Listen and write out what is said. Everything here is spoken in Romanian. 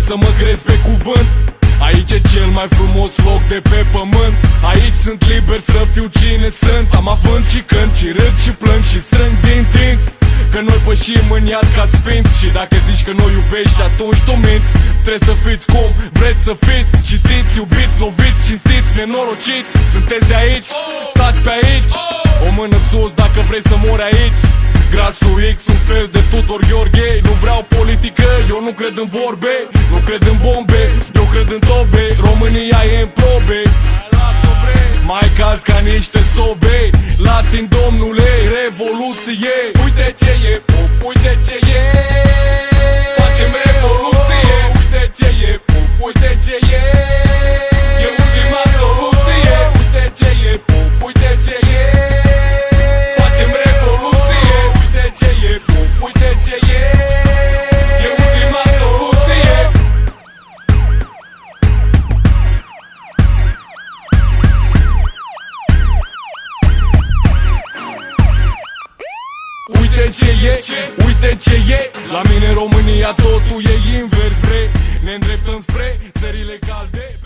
să mă crezi pe cuvânt. Aici e cel mai frumos loc de pe pământ. Aici sunt liber să fiu cine sunt. Am avânt și cânt și râd și plâng și strâng din dinți, că noi pășim în iad ca sfinți. Și dacă zici că nu iubești, atunci tu minți. Trebuie să fiți cum vreți să fiți. Citiți, iubiți, loviți, cinstiți, nenorociți. Sunteți de aici, stați pe aici. O mână sus dacă vrei să mori aici. Grasul X, un fel de Tudor Gheorghe. Nu vreau politică, eu nu cred în vorbe. Nu cred în bombe, eu cred în tobe. România e în probe, mai calți ca niște sobe. Latin, domnule, revoluție. Uite ce e pop, uite ce e. Facem revoluție. Uite ce e pop, uite ce e. E ultima soluție. Uite ce e pop, uite ce e. Facem revoluție. Uite ce e pop, uite ce e. E ultima soluție. Uite ce e, uite ce e. La mine România totul e invers, bre. Ne îndreptăm spre țările calde.